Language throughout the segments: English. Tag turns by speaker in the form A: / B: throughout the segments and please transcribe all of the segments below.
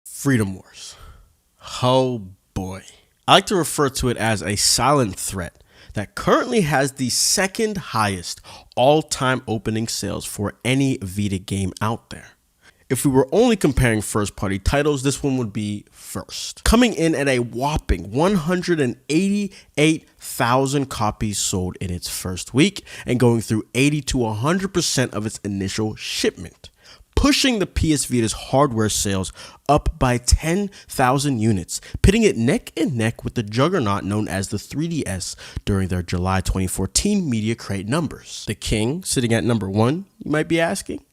A: Freedom Wars. Oh boy. I like to refer to it as a silent threat that currently has the second highest all-time opening sales for any Vita game out there. If we were only comparing first-party titles, this one would be first, coming in at a whopping 188,000 copies sold in its first week and going through 80 to 100% of its initial shipment, pushing the PS Vita's hardware sales up by 10,000 units, pitting it neck and neck with the juggernaut known as the 3DS during their July 2014 Media Crate numbers. The king sitting at number 1, you might be asking?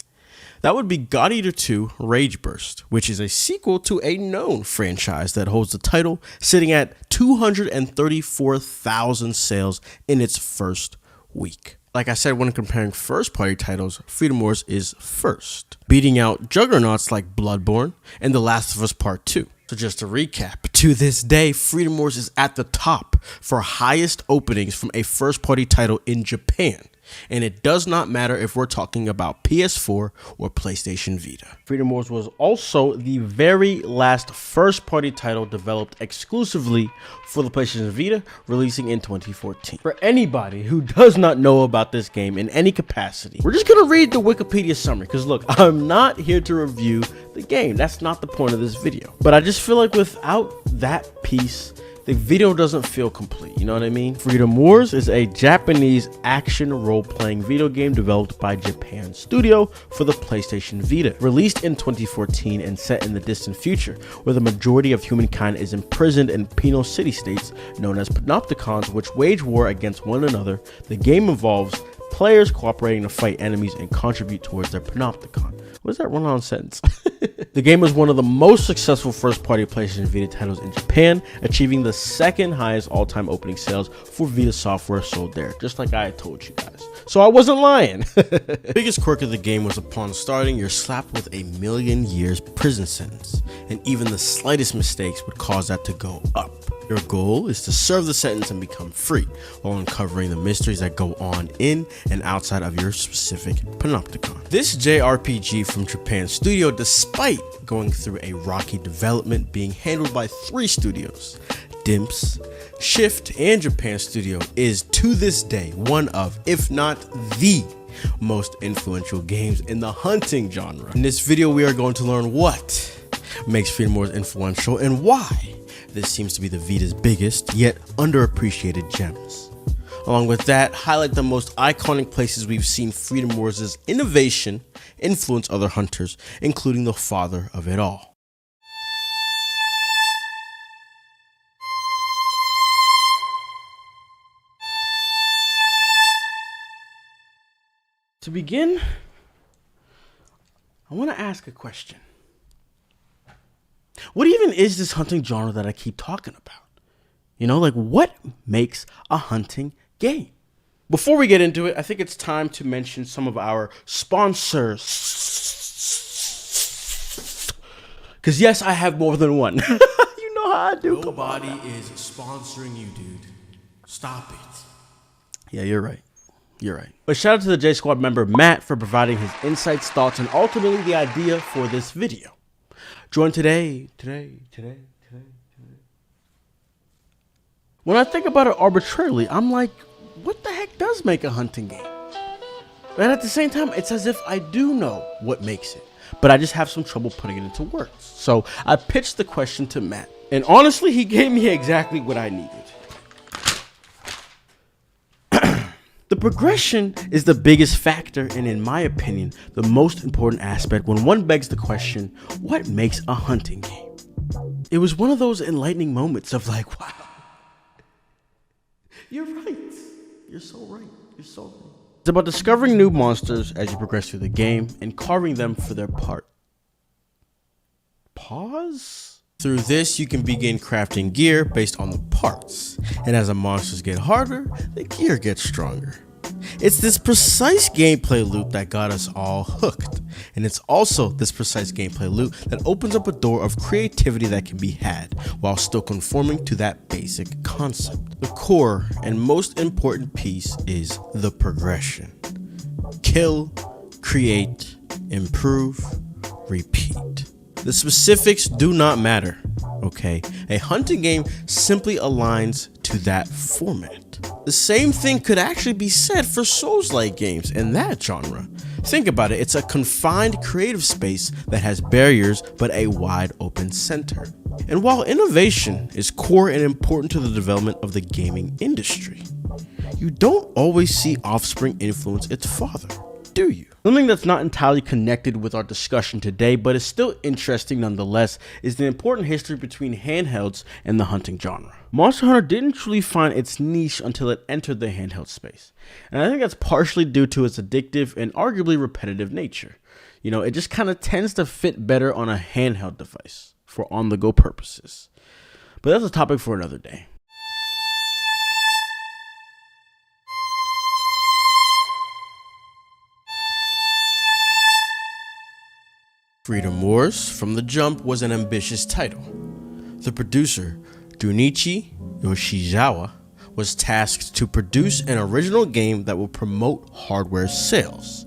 A: That would be God Eater 2 Rage Burst, which is a sequel to a known franchise that holds the title, sitting at 234,000 sales in its first week. Like I said, when comparing first-party titles, Freedom Wars is first, beating out juggernauts like Bloodborne and The Last of Us Part 2. So just to recap, to this day, Freedom Wars is at the top for highest openings from a first-party title in Japan. And it does not matter if we're talking about PS4 or PlayStation Vita. Freedom Wars was also the very last first-party title developed exclusively for the PlayStation Vita, releasing in 2014. For anybody who does not know about this game in any capacity, we're just going to read the Wikipedia summary, because look, I'm not here to review the game. That's not the point of this video. But I just feel like without that piece, the video doesn't feel complete, you know what I mean? Freedom Wars is a Japanese action role-playing video game developed by Japan Studio for the PlayStation Vita, released in 2014 and set in the distant future, where the majority of humankind is imprisoned in penal city-states known as panopticons, which wage war against one another. The game involves players cooperating to fight enemies and contribute towards their panopticon. What is that run-on sentence? The game was one of the most successful first-party PlayStation Vita titles in Japan, achieving the second highest all-time opening sales for Vita software sold there, just like I had told you guys. So I wasn't lying. The biggest quirk of the game was upon starting, you're slapped with a 1,000,000 years prison sentence, and even the slightest mistakes would cause that to go up. Your goal is to serve the sentence and become free, while uncovering the mysteries that go on in and outside of your specific panopticon. This JRPG from Japan Studio, despite going through a rocky development, being handled by 3 studios, Dimps, Shift, and Japan Studio, is to this day one of, if not the most influential games in the hunting genre. In this video, we are going to learn what makes Freedom Wars influential and why this seems to be the Vita's biggest, yet underappreciated gems. Along with that, highlight the most iconic places we've seen Freedom Wars' innovation influence other hunters, including the father of it all. To begin, I want to ask a question. What even is this hunting genre that I keep talking about? You know, like, what makes a hunting game? Before we get into it, I think it's time to mention some of our sponsors. Because yes, I have more than one. You know how I do.
B: Nobody is sponsoring you, dude. Stop it.
A: Yeah, you're right. You're right. But shout out to the J Squad member Matt for providing his insights, thoughts, and ultimately the idea for this video. Join today. When I think about it arbitrarily, I'm like, what the heck does make a hunting game? And at the same time, it's as if I do know what makes it, but I just have some trouble putting it into words. So I pitched the question to Matt, and honestly, he gave me exactly what I needed. The progression is the biggest factor and, in my opinion, the most important aspect when one begs the question, what makes a hunting game? It was one of those enlightening moments of like, wow, you're right. You're so right. You're so right. It's about discovering new monsters as you progress through the game and carving them for their part. Pause? Through this, you can begin crafting gear based on the parts, and as the monsters get harder, the gear gets stronger. It's this precise gameplay loop that got us all hooked, and it's also this precise gameplay loop that opens up a door of creativity that can be had while still conforming to that basic concept. The core and most important piece is the progression. Kill, create, improve, repeat. The specifics do not matter, okay? A hunting game simply aligns to that format. The same thing could actually be said for Souls-like games in that genre. Think about it, it's a confined creative space that has barriers but a wide open center. And while innovation is core and important to the development of the gaming industry, you don't always see offspring influence its father, do you? Something that's not entirely connected with our discussion today, but is still interesting nonetheless, is the important history between handhelds and the hunting genre. Monster Hunter didn't truly find its niche until it entered the handheld space, and I think that's partially due to its addictive and arguably repetitive nature. You know, it just kind of tends to fit better on a handheld device for on-the-go purposes. But that's a topic for another day. Freedom Wars from the jump was an ambitious title. The producer, Junichi Yoshizawa, was tasked to produce an original game that would promote hardware sales.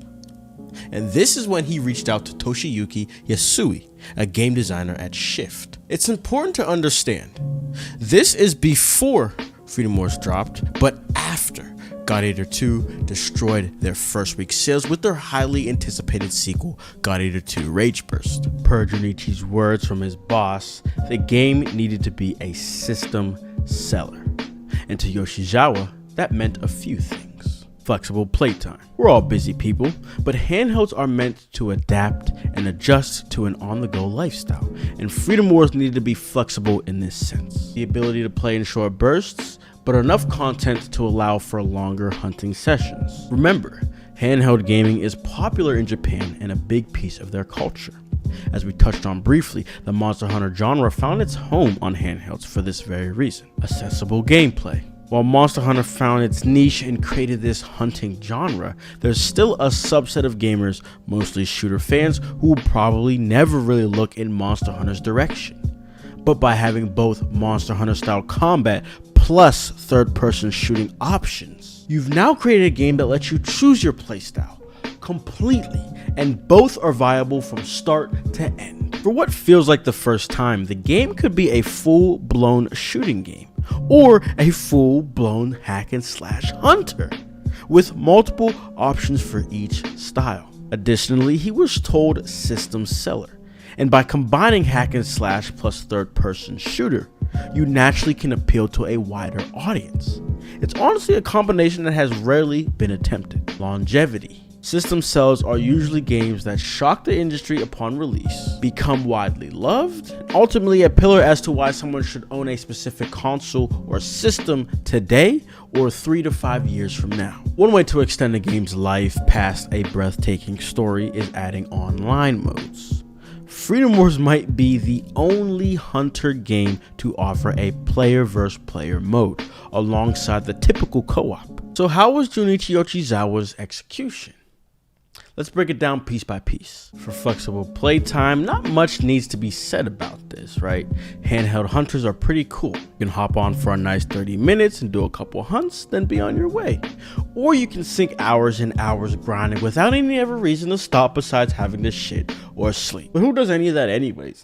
A: And this is when he reached out to Toshiyuki Yasui, a game designer at Shift. It's important to understand, this is before Freedom Wars dropped, but after God Eater 2 destroyed their first week sales with their highly anticipated sequel, God Eater 2 Rage Burst. Per Junichi's words from his boss, the game needed to be a system seller. And to Yoshizawa, that meant a few things. Flexible playtime. We're all busy people, but handhelds are meant to adapt and adjust to an on-the-go lifestyle, and Freedom Wars needed to be flexible in this sense. The ability to play in short bursts, but enough content to allow for longer hunting sessions. Remember, handheld gaming is popular in Japan and a big piece of their culture. As we touched on briefly, the Monster Hunter genre found its home on handhelds for this very reason. Accessible gameplay. While Monster Hunter found its niche and created this hunting genre, there's still a subset of gamers, mostly shooter fans, who will probably never really look in Monster Hunter's direction. But by having both Monster Hunter style combat plus third-person shooting options, you've now created a game that lets you choose your playstyle completely, and both are viable from start to end. For what feels like the first time, the game could be a full-blown shooting game, or a full-blown hack and slash hunter, with multiple options for each style. Additionally, he was told system seller, and by combining hack and slash plus third-person shooter, you naturally can appeal to a wider audience. It's honestly a combination that has rarely been attempted. Longevity. System sellers are usually games that shock the industry upon release, become widely loved, and ultimately a pillar as to why someone should own a specific console or system today or 3 to 5 years from now. One way to extend a game's life past a breathtaking story is adding online modes. Freedom Wars might be the only hunter game to offer a player versus player mode alongside the typical co-op. So how was Junichi Yoshizawa's execution? Let's break it down piece by piece. For flexible playtime, not much needs to be said about this, right? Handheld hunters are pretty cool. You can hop on for a nice 30 minutes and do a couple hunts, then be on your way. Or you can sink hours and hours grinding without any ever reason to stop besides having to shit or sleep. But who does any of that anyways?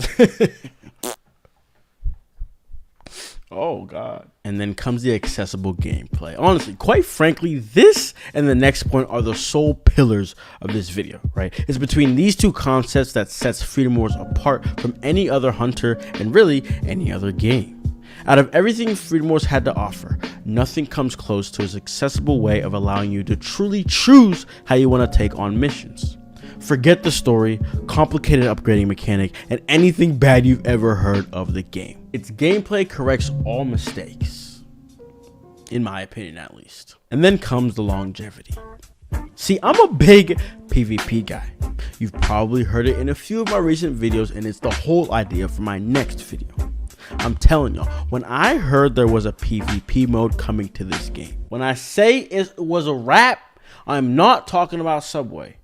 A: Oh God. And then comes the accessible gameplay. Honestly, quite frankly, this and the next point are the sole pillars of this video, right? It's between these two concepts that sets Freedom Wars apart from any other hunter and really any other game. Out of everything Freedom Wars had to offer, nothing comes close to its accessible way of allowing you to truly choose how you want to take on missions. Forget the story, complicated upgrading mechanic, and anything bad you've ever heard of the game. Its gameplay corrects all mistakes, in my opinion at least. And then comes the longevity. See, I'm a big PvP guy. You've probably heard it in a few of my recent videos, and it's the whole idea for my next video. I'm telling y'all, when I heard there was a PvP mode coming to this game, when I say it was a wrap, I'm not talking about Subway.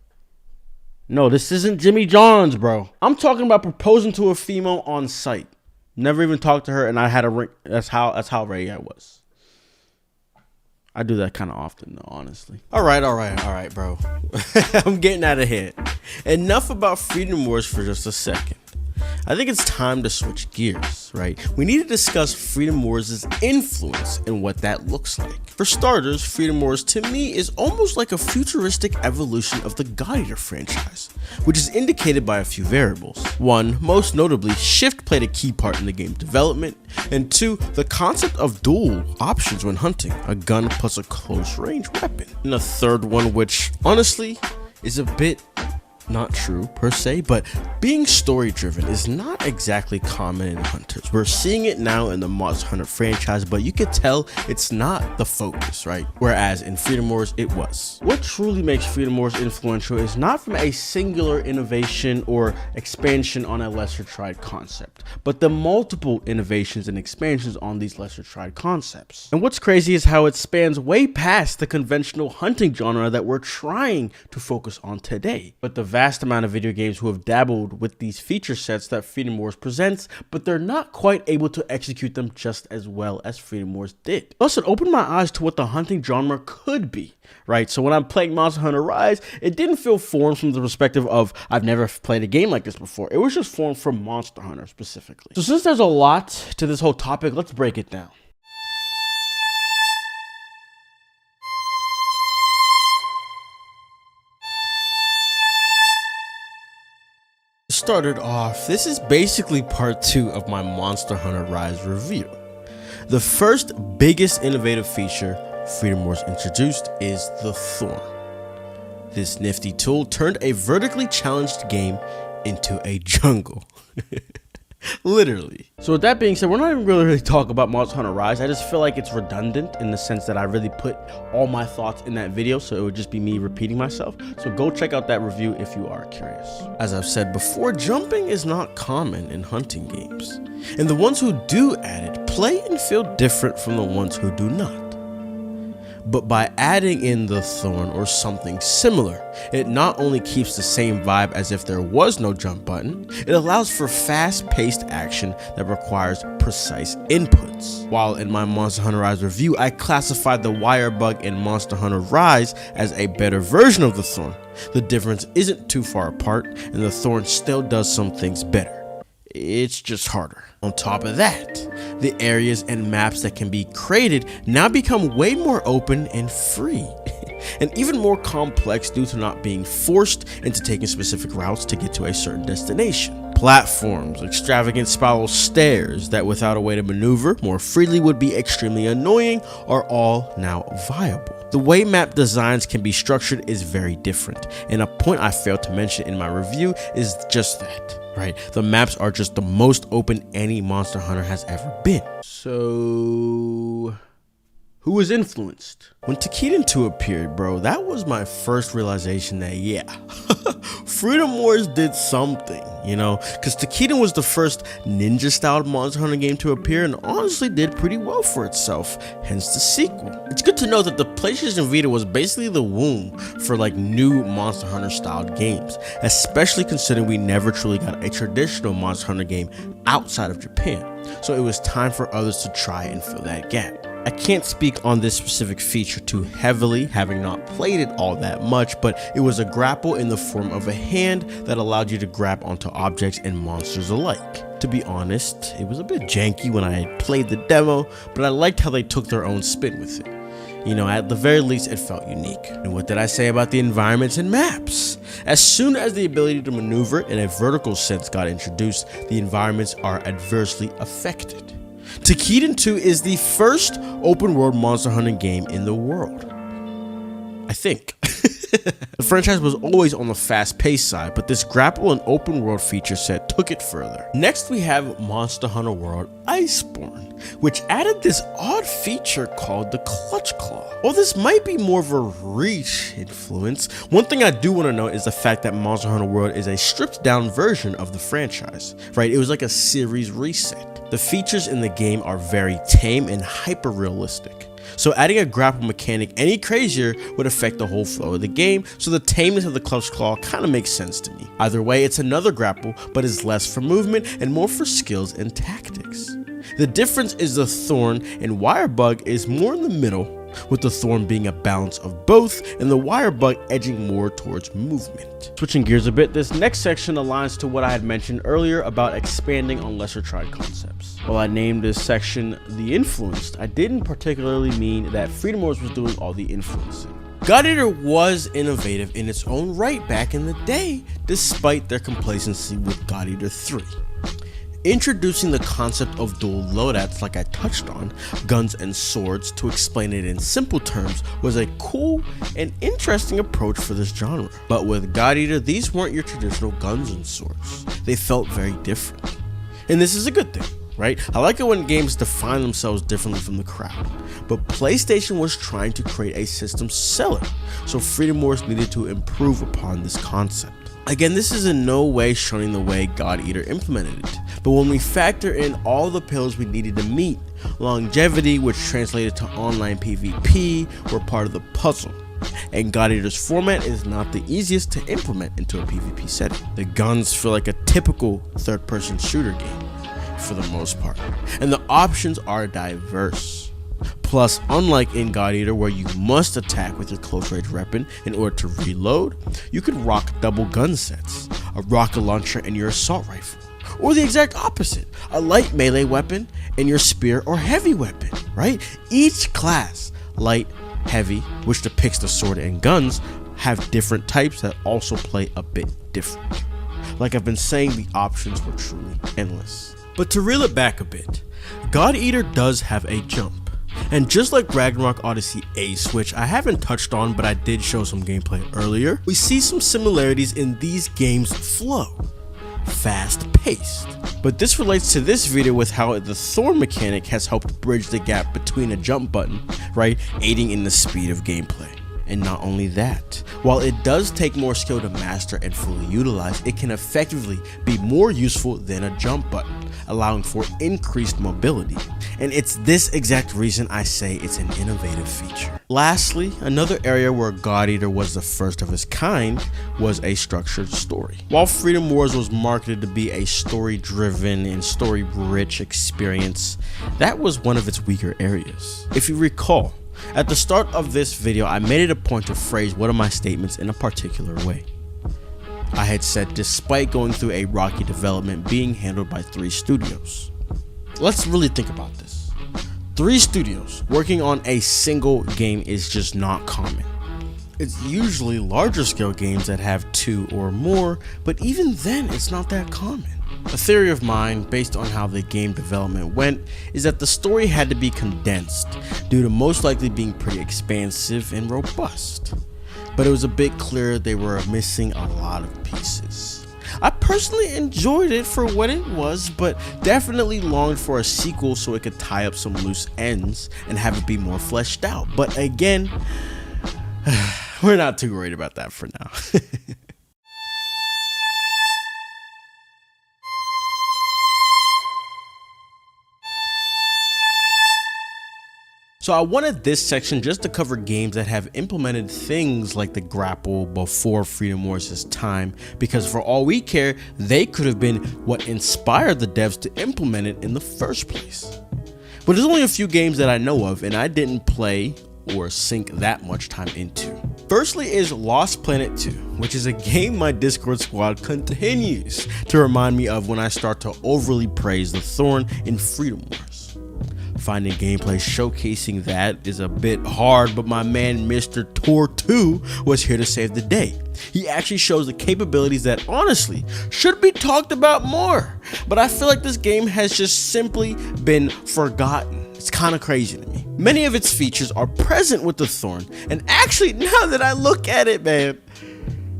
A: No, this isn't Jimmy John's, bro. I'm talking about proposing to a female on site. Never even talked to her, and I had a ring. That's how ready I was. I do that kind of often, though, honestly. All right, bro. I'm getting out of here. Enough about Freedom Wars for just a second. I think it's time to switch gears, right? We need to discuss Freedom Wars' influence and what that looks like. For starters, Freedom Wars to me is almost like a futuristic evolution of the God Eater franchise, which is indicated by a few variables. One, most notably, shift played a key part in the game development, and two, the concept of dual options when hunting, a gun plus a close range weapon. And a third one, which honestly is a bit not true per se, but being story driven is not exactly common in hunters. We're seeing it now in the Monster Hunter franchise, but you could tell it's not the focus, right? Whereas in Freedom Wars, it was. What truly makes Freedom Wars influential is not from a singular innovation or expansion on a lesser tried concept, but the multiple innovations and expansions on these lesser tried concepts. And what's crazy is how it spans way past the conventional hunting genre that we're trying to focus on today. But the vast amount of video games who have dabbled with these feature sets that Freedom Wars presents, but they're not quite able to execute them just as well as Freedom Wars did. Plus, it opened my eyes to what the hunting genre could be, right? So when I'm playing Monster Hunter Rise, it didn't feel foreign from the perspective of I've never played a game like this before. It was just foreign from Monster Hunter specifically. So since there's a lot to this whole topic, let's break it down. Started off, this is basically part 2 of my Monster Hunter Rise review. The first biggest innovative feature Freedom Wars introduced is the Thorn. This nifty tool turned a vertically challenged game into a jungle. Literally. So with that being said, we're not even really talking about Monster Hunter Rise. I just feel like it's redundant in the sense that I really put all my thoughts in that video, so it would just be me repeating myself. So go check out that review if you are curious. As I've said before, jumping is not common in hunting games, and the ones who do add it play and feel different from the ones who do not. But by adding in the Thorn or something similar, it not only keeps the same vibe as if there was no jump button, it allows for fast-paced action that requires precise inputs. While in my Monster Hunter Rise review, I classified the wire bug in Monster Hunter Rise as a better version of the Thorn, the difference isn't too far apart, and the Thorn still does some things better. It's just harder. On top of that, the areas and maps that can be created now become way more open and free, and even more complex due to not being forced into taking specific routes to get to a certain destination. Platforms, extravagant spiral stairs that without a way to maneuver more freely would be extremely annoying are all now viable. The way map designs can be structured is very different, and a point I failed to mention in my review is just that. Right, the maps are just the most open any Monster Hunter has ever been. So, who was influenced? When Tekkiden 2 appeared, bro, that was my first realization that, yeah, Freedom Wars did something, you know? Because Tekkiden was the first ninja-styled Monster Hunter game to appear and honestly did pretty well for itself, hence the sequel. It's good to know that the PlayStation Vita was basically the womb for like new Monster Hunter-styled games, especially considering we never truly got a traditional Monster Hunter game outside of Japan. So it was time for others to try and fill that gap. I can't speak on this specific feature too heavily, having not played it all that much, but it was a grapple in the form of a hand that allowed you to grab onto objects and monsters alike. To be honest, it was a bit janky when I had played the demo, but I liked how they took their own spin with it. You know, at the very least, it felt unique. And what did I say about the environments and maps? As soon as the ability to maneuver in a vertical sense got introduced, the environments are adversely affected. Tekkiden 2 is the first open-world monster hunting game in the world. I think. The franchise was always on the fast-paced side, but this grapple and open-world feature set took it further. Next, we have Monster Hunter World Iceborne, which added this odd feature called the Clutch Claw. While this might be more of a Reach influence, one thing I do want to note is the fact that Monster Hunter World is a stripped-down version of the franchise, right? It was like a series reset. The features in the game are very tame and hyper-realistic. So adding a grapple mechanic any crazier would affect the whole flow of the game, so the tameness of the Clutch Claw kind of makes sense to me. Either way, it's another grapple, but is less for movement and more for skills and tactics. The difference is the Thorn and Wire Bug is more in the middle, with the thorn being a balance of both and the wire bug edging more towards movement. Switching gears a bit, this next section aligns to what I had mentioned earlier about expanding on lesser tried concepts. While I named this section The Influenced, I didn't particularly mean that Freedom Wars was doing all the influencing. God Eater was innovative in its own right back in the day, despite their complacency with God Eater 3. Introducing the concept of dual loadouts like I touched on, guns and swords, to explain it in simple terms was a cool and interesting approach for this genre. But with God Eater, these weren't your traditional guns and swords. They felt very different. And this is a good thing, right? I like it when games define themselves differently from the crowd. But PlayStation was trying to create a system seller, so Freedom Wars needed to improve upon this concept. Again, this is in no way showing the way God Eater implemented it, but when we factor in all the pillars we needed to meet, longevity, which translated to online PvP, were part of the puzzle. And God Eater's format is not the easiest to implement into a PvP setting. The guns feel like a typical third-person shooter game, for the most part, and the options are diverse. Plus, unlike in God Eater where you must attack with your close range weapon in order to reload, you could rock double gun sets, a rocket launcher and your assault rifle, or the exact opposite, a light melee weapon and your spear or heavy weapon, right? Each class, light, heavy, which depicts the sword and guns, have different types that also play a bit different. Like I've been saying, the options were truly endless. But to reel it back a bit, God Eater does have a jump. And just like Ragnarok Odyssey Ace, which I haven't touched on but I did show some gameplay earlier, we see some similarities in these games' flow. Fast paced. But this relates to this video with how the thorn mechanic has helped bridge the gap between a jump button, right, aiding in the speed of gameplay. And not only that, while it does take more skill to master and fully utilize, it can effectively be more useful than a jump button, allowing for increased mobility. And it's this exact reason I say it's an innovative feature. Lastly, another area where God Eater was the first of its kind was a structured story. While Freedom Wars was marketed to be a story-driven and story-rich experience, that was one of its weaker areas. If you recall, at the start of this video, I made it a point to phrase one of my statements in a particular way. I had said, despite going through a rocky development being handled by 3 studios. Let's really think about this. 3 studios working on a single game is just not common. It's usually larger scale games that have 2 or more, but even then it's not that common. A theory of mine, based on how the game development went, is that the story had to be condensed, due to most likely being pretty expansive and robust. But it was a bit clear they were missing a lot of pieces. I personally enjoyed it for what it was, but definitely longed for a sequel so it could tie up some loose ends and have it be more fleshed out. But again, we're not too worried about that for now. So I wanted this section just to cover games that have implemented things like the grapple before Freedom Wars' time, because for all we care, they could have been what inspired the devs to implement it in the first place. But there's only a few games that I know of and I didn't play or sink that much time into. Firstly is Lost Planet 2, which is a game my Discord squad continues to remind me of when I start to overly praise the Thorn in Freedom Wars. Finding gameplay showcasing that is a bit hard, but my man Mr. Tor 2 was here to save the day. He actually shows the capabilities that honestly should be talked about more, but I feel like this game has just simply been forgotten. It's kind of crazy to me. Many of its features are present with the Thorn, and actually now that I look at it, man,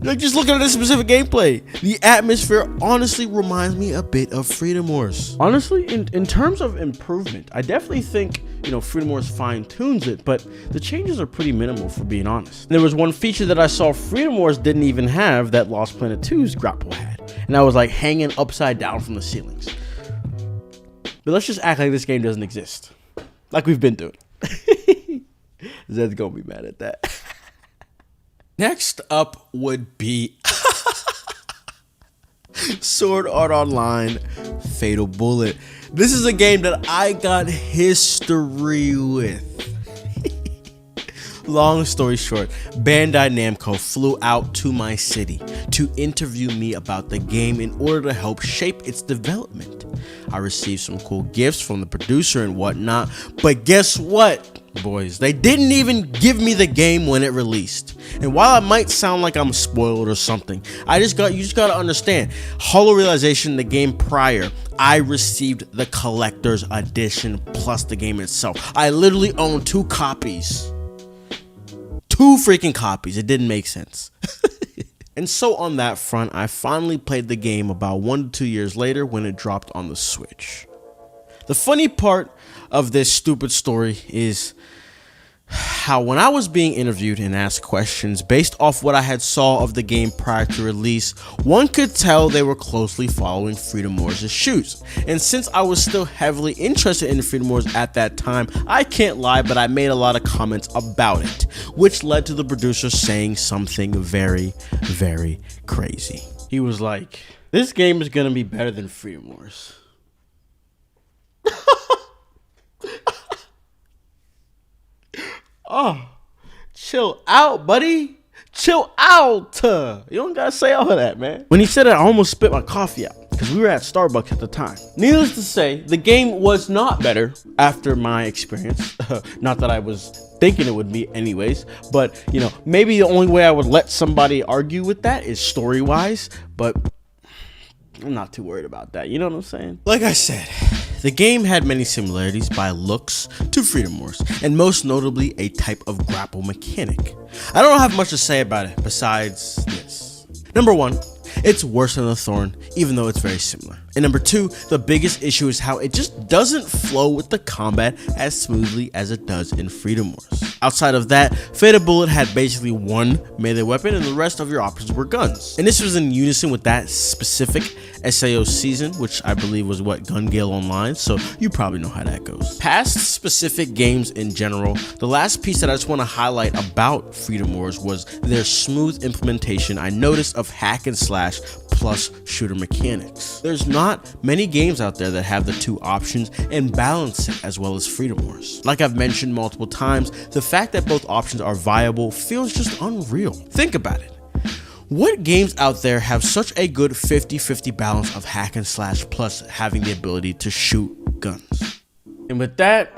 A: like just looking at this specific gameplay, the atmosphere honestly reminds me a bit of Freedom Wars. Honestly, in terms of improvement, I definitely think, Freedom Wars fine-tunes it, but the changes are pretty minimal, for being honest. There was one feature that I saw Freedom Wars didn't even have that Lost Planet 2's grapple had, and I was like hanging upside down from the ceilings. But let's just act like this game doesn't exist, like we've been doing. Zed's gonna be mad at that. Next up would be Sword Art Online Fatal Bullet. This is a game that I got history with. Long story short, Bandai Namco flew out to my city to interview me about the game in order to help shape its development. I received some cool gifts from the producer and whatnot, but guess what, boys? They didn't even give me the game when it released. And while it might sound like I'm spoiled or something, you just gotta understand, Hollow Realization, the game prior, I received the collector's edition plus the game itself. I literally own 2 copies. 2 freaking copies. It didn't make sense. And so on that front, I finally played the game about 1 to 2 years later when it dropped on the Switch. The funny part of this stupid story is how when I was being interviewed and asked questions based off what I had saw of the game prior to release, one could tell they were closely following Freedom Wars' shoes. And since I was still heavily interested in Freedom Wars at that time, I can't lie, but I made a lot of comments about it, which led to the producer saying something very, very crazy. He was like, "This game is gonna be better than Freedom Wars." Oh, chill out, buddy. Chill out. You don't gotta say all of that, man. When he said it, I almost spit my coffee out because we were at Starbucks at the time. Needless to say, the game was not better after my experience. Not that I was thinking it would be anyways, but you know, maybe the only way I would let somebody argue with that is story-wise, but I'm not too worried about that. You know what I'm saying? Like I said, the game had many similarities by looks to Freedom Wars, and most notably a type of grapple mechanic. I don't have much to say about it besides this. Number 1, it's worse than the Thorn, even though it's very similar. And number 2, the biggest issue is how it just doesn't flow with the combat as smoothly as it does in Freedom Wars. Outside of that, Fatal Bullet had basically one melee weapon and the rest of your options were guns. And this was in unison with that specific SAO season, which I believe was Gun Gale Online, so you probably know how that goes. Past specific games in general, the last piece that I just want to highlight about Freedom Wars was their smooth implementation I noticed of hack and slash plus shooter mechanics. There's not many games out there that have the 2 options and balance it as well as Freedom Wars. Like I've mentioned multiple times, the fact that both options are viable feels just unreal. Think about it. What games out there have such a good 50-50 balance of hack and slash plus having the ability to shoot guns? And with that,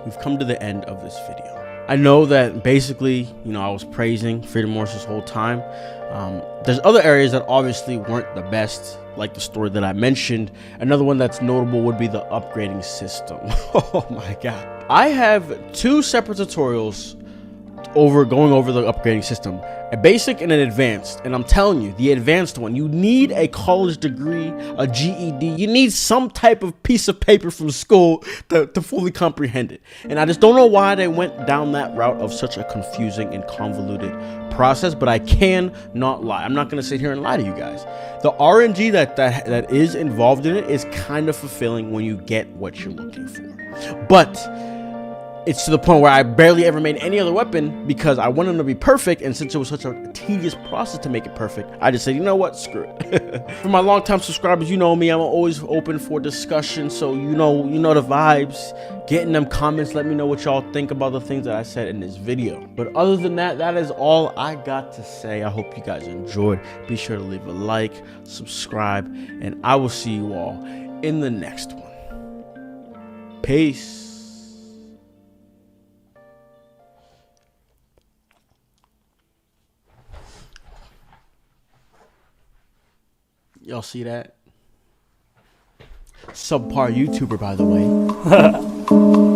A: we've come to the end of this video. I know that basically, I was praising Freedom Wars this whole time. There's other areas that obviously weren't the best, like the story that I mentioned. Another one that's notable would be the upgrading system. Oh my god. I have 2 separate tutorials going over the upgrading system, a basic and an advanced, and I'm telling you, the advanced one, you need a college degree, a GED, you need some type of piece of paper from school to fully comprehend it. And I just don't know why they went down that route of such a confusing and convoluted process, but I can not lie. I'm not going to sit here and lie to you guys. The RNG that is involved in it is kind of fulfilling when you get what you're looking for. But it's to the point where I barely ever made any other weapon because I wanted them to be perfect, and since it was such a tedious process to make it perfect, I just said, you know what, screw it. For my longtime subscribers, you know me, I'm always open for discussion, so you know the vibes. Get in them comments, let me know what y'all think about the things that I said in this video. But other than that, that is all I got to say. I hope you guys enjoyed. Be sure to leave a like, subscribe, and I will see you all in the next one. Peace. Y'all see that? Subpar YouTuber, by the way.